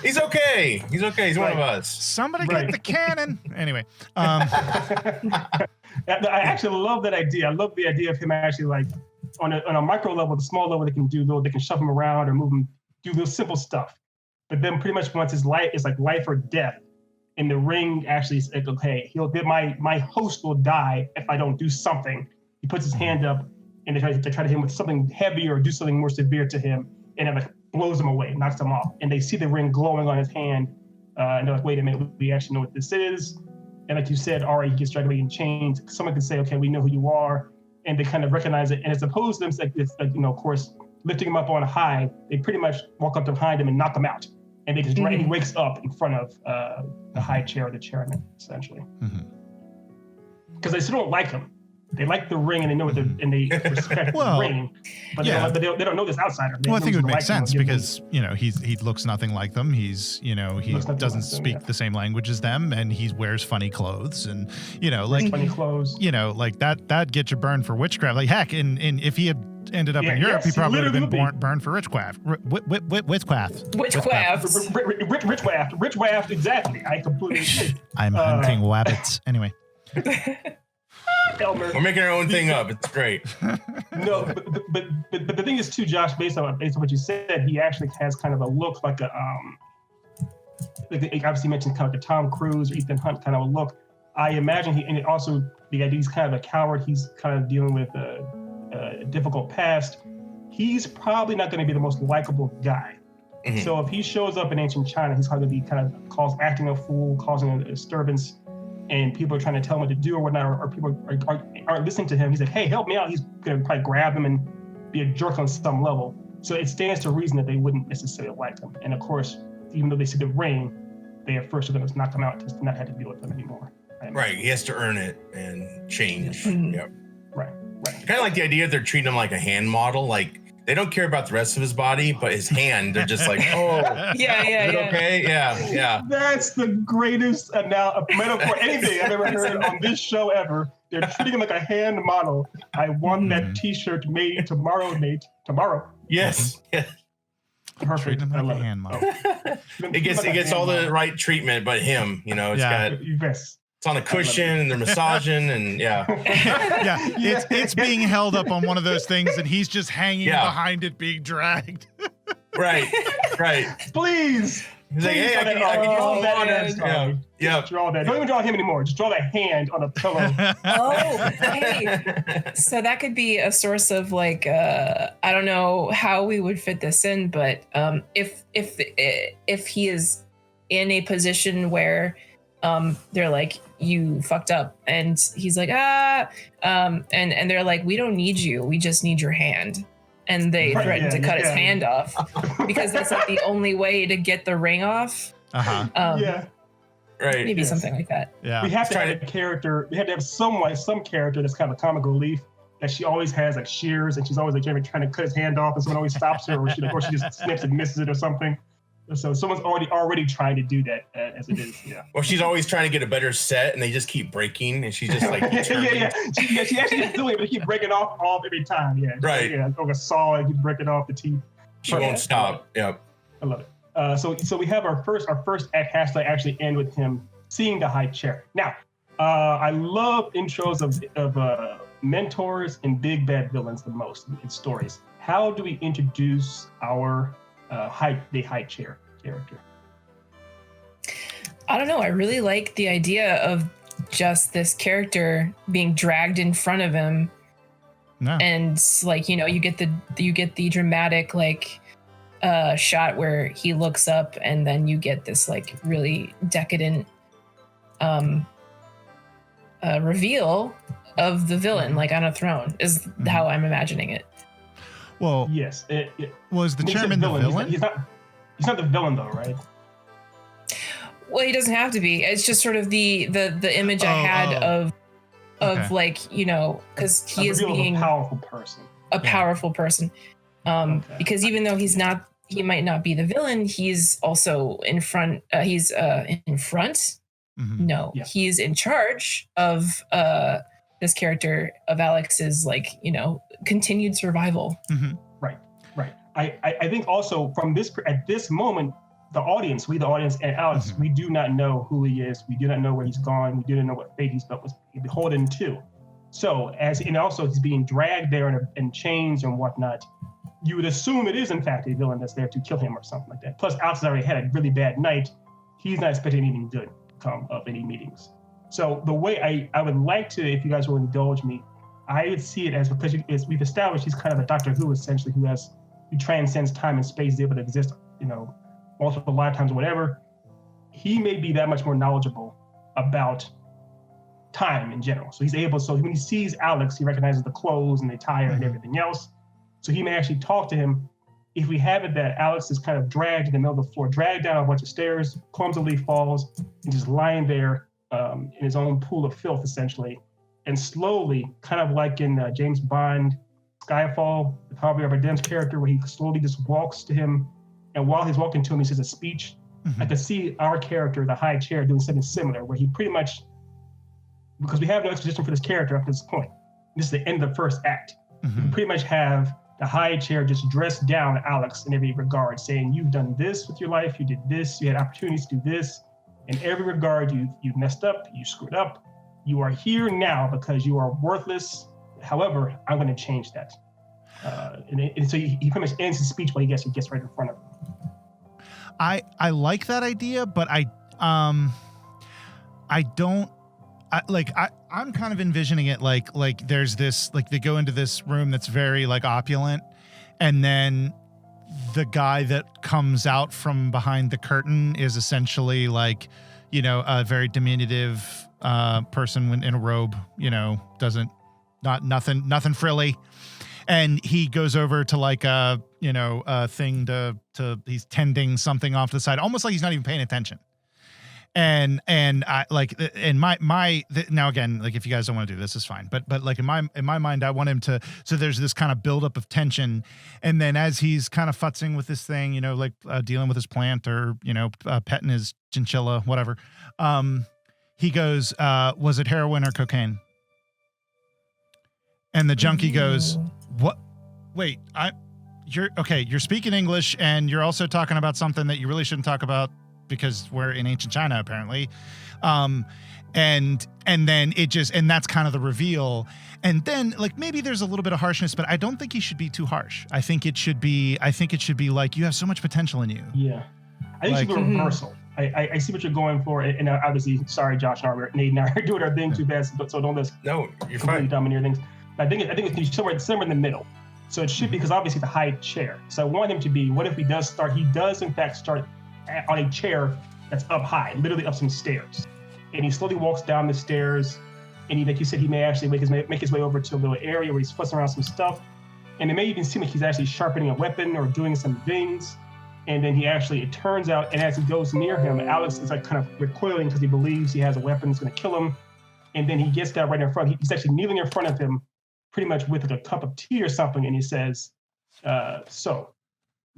He's okay. He's one of us. Somebody get the cannon. Anyway. I actually love that idea. I love the idea of him actually like on a micro level, the small level they can shove him around or move him, do those simple stuff. But then pretty much once his life is like life or death, and the ring actually said, okay, my host will die if I don't do something. He puts his hand up, and they try to hit him with something heavy or do something more severe to him, and it like blows him away, knocks him off. And they see the ring glowing on his hand, and they're like, wait a minute, we actually know what this is. And like you said, Ari, he gets dragged away in chains. Someone can say, okay, we know who you are, and they kind of recognize it. And as opposed to them, of course, lifting him up on high, they pretty much walk up behind him and knock him out. And they just he wakes up in front of the high chair, the chairman, essentially. Because they still don't like him. They like the ring, and they know what and they respect the ring. But they don't know this outsider. Well, I think it would make sense because he looks nothing like them. He doesn't speak the same language as them, and he wears funny clothes, and funny clothes. Like that'd get you burned for witchcraft. Like heck, and if he had ended up in Europe, he probably would have been burned for witchcraft. Witchcraft, exactly. I completely agree. I'm hunting wabbits. Anyway. Elmer. We're making our own thing up. It's great. No, but the thing is too, Josh, based on what you said, he actually has kind of a look like a obviously you mentioned kind of the Tom Cruise or Ethan Hunt kind of a look. I imagine and also the idea he's kind of a coward. He's kind of dealing with a difficult past. He's probably not going to be the most likable guy. Mm-hmm. So if he shows up in ancient China, he's going to be kind of acting a fool, causing a disturbance, and people are trying to tell him what to do or whatnot, or people aren't listening to him. He's like, hey, help me out. He's going to probably grab them and be a jerk on some level. So it stands to reason that they wouldn't necessarily like him. And of course, even though they see the ring, they at first are going to knock him out to not have to deal with him anymore. Right. He has to earn it and change. Mm-hmm. Yep. Right. Kind of like the idea they're treating him like a hand model. Like they don't care about the rest of his body, but his hand, they're just like, oh, yeah. Okay. Yeah. That's the greatest metaphor anything I've ever heard on this show ever. They're treating him like a hand model. I want that T-shirt made tomorrow, Nate. Tomorrow. Yes. Perfect. Treat him like a hand model. It gets all the right treatment, but him, it's got. It's on a cushion and they're massaging and It's being held up on one of those things and he's just hanging behind it being dragged. Right. Please. He's like, hey, I can hold on. Yeah. Draw that. Don't even draw him anymore. Just draw that hand on a pillow. Oh, hey. So that could be a source of like, I don't know how we would fit this in, but if he is in a position where they're like, you fucked up, and he's like, and they're like, we don't need you, we just need your hand, and they threaten to cut his hand off because that's like the only way to get the ring off. Right. Maybe something like that. Yeah. We have to have a character. We have to have some character that's kind of a comic relief. That she always has like shears, and she's always like trying to cut his hand off, and someone always stops her, or she just snips and misses it or something. So someone's already trying to do that as it is. Yeah. Or she's always trying to get a better set, and they just keep breaking, and she's just like, She actually is doing it, but they keep breaking off every time. Yeah. Right. Yeah. Like a saw, and keep breaking off the teeth. She won't stop. Yep. I love it. So we have our first act has to actually end with him seeing the high chair. Now, I love intros of mentors and big bad villains the most in stories. How do we introduce our high chair character? I don't know. I really like the idea of just this character being dragged in front of him, and like you get the dramatic like shot where he looks up, and then you get this like really decadent reveal of the villain like on a throne is how I'm imagining it. Well, yes. Was the chairman the villain? He's not the villain though, right? Well, he doesn't have to be. It's just sort of the image I had of like because he is being a powerful person. Powerful person. Because even though he might not be the villain, he's also in front. He's in front. Mm-hmm. No, he's in charge of this character of Alex's continued survival. Mm-hmm. Right. I think also from at this moment, the audience and Alex, we do not know who he is. We do not know where he's gone. We do not know what fate he's beholden to. So and also he's being dragged there in chains and whatnot. You would assume it is in fact a villain that's there to kill him or something like that. Plus, Alex has already had a really bad night. He's not expecting anything good to come of any meetings. So the way I would like to, if you guys will indulge me, I would see it as, because we've established he's kind of a Doctor Who essentially, who transcends time and space, is able to exist, multiple lifetimes or whatever. He may be that much more knowledgeable about time in general. So when he sees Alex, he recognizes the clothes and the attire and everything else. So he may actually talk to him. If we have it that Alex is kind of dragged in the middle of the floor, dragged down a bunch of stairs, clumsily falls, and just lying there in his own pool of filth, essentially, and slowly, kind of like in James Bond, Skyfall, the Harvey Bardem's character, where he slowly just walks to him, and while he's walking to him, he says a speech. I could see our character, the High Chair, doing something similar, where he pretty much, because we have no exposition for this character up to this point, this is the end of the first act. We pretty much have the High Chair just dressed down Alex in every regard, saying, you've done this with your life, you did this, you had opportunities to do this. In every regard, you messed up, you screwed up. You are here now because you are worthless. However, I'm going to change that. And so he pretty much ends his speech while he gets right in front of him. I like that idea, but I'm kind of envisioning it like there's this, like they go into this room that's very like opulent, and then the guy that comes out from behind the curtain is essentially like, a very diminutive person in a robe, nothing frilly. And he goes over to like a thing to he's tending something off to the side, almost like he's not even paying attention. And I like, and now again, like if you guys don't want to do this, it's fine. But like in my mind, I want him to, so there's this kind of buildup of tension. And then as he's kind of futzing with this thing, dealing with his plant or, petting his chinchilla, whatever. He goes, was it heroin or cocaine? And the junkie goes, what? Wait, you're speaking English and you're also talking about something that you really shouldn't talk about, because we're in ancient China, apparently. And then and that's kind of the reveal. And then like, maybe there's a little bit of harshness, but I don't think he should be too harsh. I think it should be like, you have so much potential in you. Yeah. I think it should be a reversal. I see what you're going for. And obviously, sorry, Josh and Nate and I are doing our thing too fast. So don't let's you're fine. Domineer things. I think it's somewhere in the middle. So it should be, because obviously the High Chair. So I want him to be, what if he does in fact start on a chair that's up high, literally up some stairs. And he slowly walks down the stairs, and like you said, he may actually make his way over to a little area where he's fussing around some stuff. And it may even seem like he's actually sharpening a weapon or doing some things. And then it turns out, and as he goes near him, Alex is like kind of recoiling because he believes he has a weapon that's going to kill him. And then he gets down right in front. He's actually kneeling in front of him, pretty much with like a cup of tea or something. And he says, so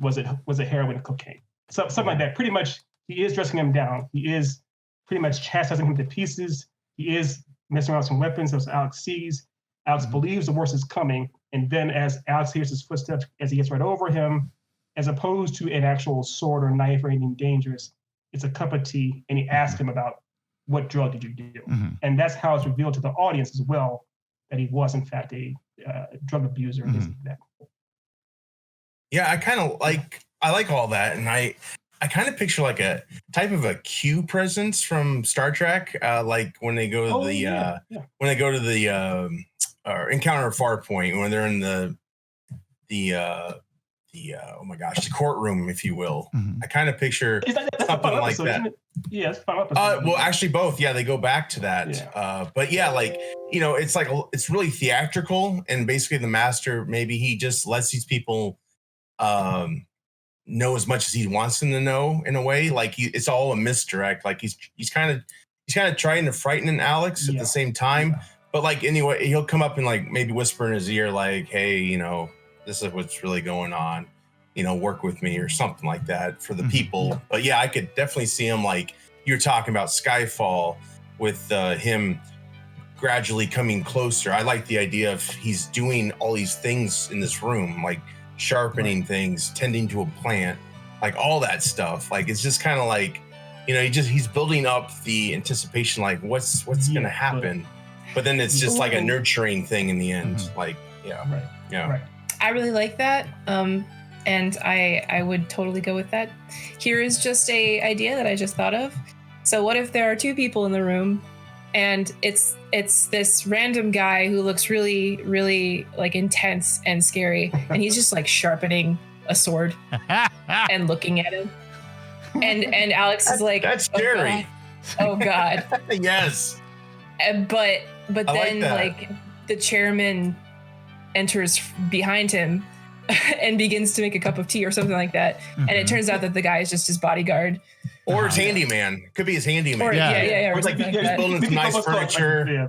was it heroin or cocaine? Something like that. Pretty much, he is dressing him down. He is pretty much chastising him to pieces. He is messing around with some weapons, as Alex sees. Alex believes the worst is coming. And then as Alex hears his footsteps, as he gets right over him, as opposed to an actual sword or knife or anything dangerous, it's a cup of tea. And he asks him about, what drug did you do? And that's how it's revealed to the audience as well, that he was, in fact, a drug abuser. And this and that. Yeah, I like all that, and I kind of picture like a type of a Q presence from Star Trek, like when they go to the Encounter at Farpoint, when they're in the courtroom, if you will. I kind of picture something like that. Yeah, it's fun episode. Well, actually, both. Yeah, they go back to that. Yeah. But yeah, like it's like it's really theatrical, and basically the master, maybe he just lets these people know as much as he wants them to know, in a way. Like it's all a misdirect. Like he's kind of trying to frighten Alex at the same time. But like, anyway, he'll come up and like maybe whisper in his ear, like, hey, this is what's really going on, work with me or something like that for the people. But yeah, I could definitely see him, like you're talking about Skyfall, with him gradually coming closer. I like the idea of he's doing all these things in this room, like sharpening things, tending to a plant, like all that stuff. Like it's just kind of like, he's building up the anticipation, like what's going to happen. but then it's just like a nurturing thing in the end. Like, Right. I really like that. And I would totally go with that. Here is just a idea that I just thought of. So what if there are two people in the room, and it's this random guy who looks really, really like intense and scary, and he's just like sharpening a sword and looking at him. And Alex is like, that's scary. Oh God. Yes. But then like the chairman enters behind him and begins to make a cup of tea or something like that. Mm-hmm. And it turns out that the guy is just his bodyguard. Or his handyman. Could be his handyman. Or, yeah. Or it's like he's building some nice furniture.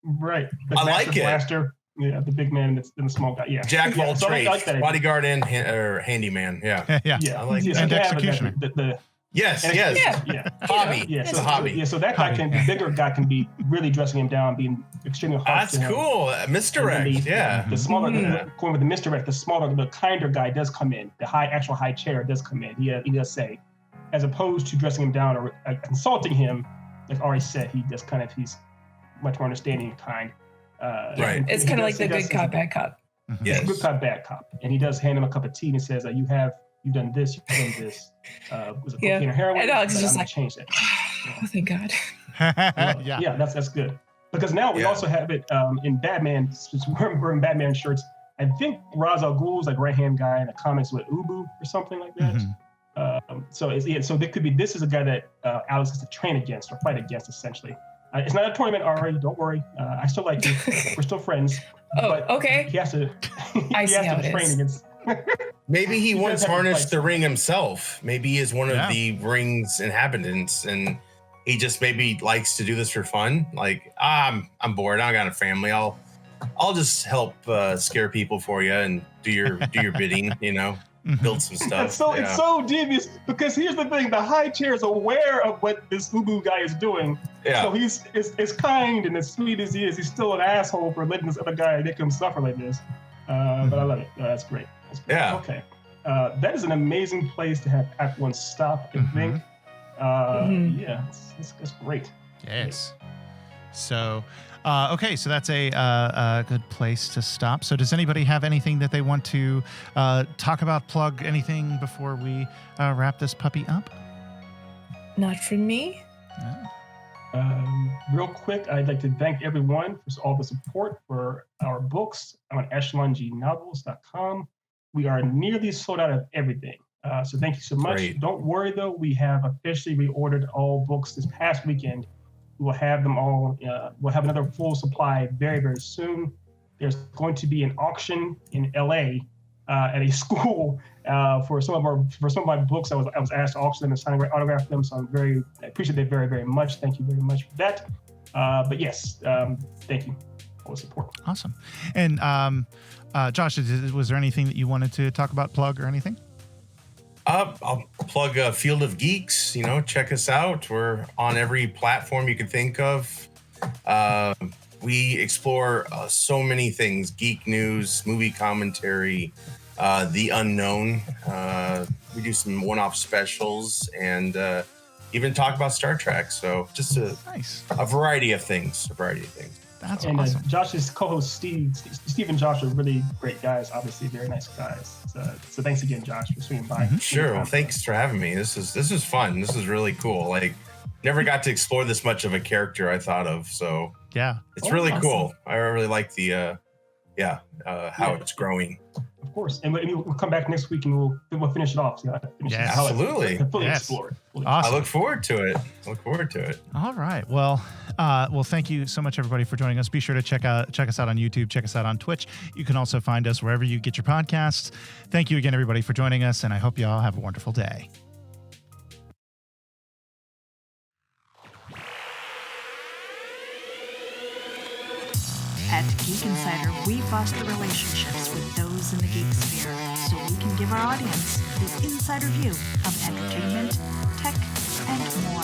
Right. I like it. Blaster. Yeah, the big man and the small guy. Yeah. Jack of all trades. Bodyguard and handyman. Yeah. Yeah. I like that. And executioner. Yes. Yeah. Hobby. Yeah, it's a hobby. Yeah, so that guy the bigger guy can be really dressing him down, being extremely harsh. That's cool. Misdirect. The smaller, going with the misdirect, the smaller, the kinder guy does come in. The actual high chair does come in. He does say, as opposed to dressing him down or consulting him, like Ari said, he's much more understanding and kind. Right. It's kind of like the good cop, bad cop. Yes. Good cop, bad cop. And he does hand him a cup of tea and he says, you've done this, you've done this. Was it cocaine or heroin? And Alex is just like, change that. Oh, thank God. Yeah, that's good. Because now we also have it in Batman. We're in Batman shirts. I think Ra's al Ghul's like right-hand guy in the comics with Ubu or something like that. So there could be, this is a guy that Alex has to train against or fight against, essentially. It's not a tournament, Ari. Don't worry. I still like you. We're still friends. Oh, but okay. He has to. I see how it train is. against. Maybe he once harnessed the ring himself. Maybe he is one of the ring's inhabitants, and he just maybe likes to do this for fun. Like, I'm bored. I got a family. I'll just help scare people for you and do your bidding. Build some stuff. It's so devious because here's the thing: the high chair is aware of what this Ubu guy is doing. Yeah. So he's as kind and as sweet as he is, he's still an asshole for letting this other guy make him suffer like this. But I love it. That's great. Yeah. Okay. That is an amazing place to have Act One stop, I think. Yeah, it's great. Yes. So, okay, so that's a good place to stop. So does anybody have anything that they want to talk about, plug anything before we wrap this puppy up? Not from me. No. Real quick, I'd like to thank everyone for all the support for our books. I'm on echelonGnovels.com. We are nearly sold out of everything. So thank you so much. Great. Don't worry, though. We have officially reordered all books this past weekend. We will have them all. We'll have another full supply very, very soon. There's going to be an auction in LA at a school for some of my books. I was asked to auction them and sign autograph them. So I appreciate that very, very much. Thank you very much for that. But yes, thank you for the support. Awesome. And Josh, was there anything that you wanted to talk about, plug or anything? I'll plug Field of Geeks. Check us out. We're on every platform you can think of. We explore so many things: geek news, movie commentary, the unknown. We do some one-off specials and even talk about Star Trek. So just a variety of things. That's and awesome. Josh's co-host Steve and Josh are really great guys. Obviously, very nice guys. So thanks again, Josh, for swinging by. Sure. Well, thanks for having me. This is fun. This is really cool. Like, never got to explore this much of a character I thought of. So yeah, it's really cool. I really like the how it's growing. Of course, and we'll come back next week and we'll finish it off. So absolutely. Fully explore it. Awesome. I look forward to it. All right. Well, thank you so much, everybody, for joining us. Be sure to check us out on YouTube. Check us out on Twitch. You can also find us wherever you get your podcasts. Thank you again, everybody, for joining us, and I hope you all have a wonderful day. At Geek Insider, we foster relationships with those in the geek sphere so we can give our audience the insider view of entertainment, tech, and more.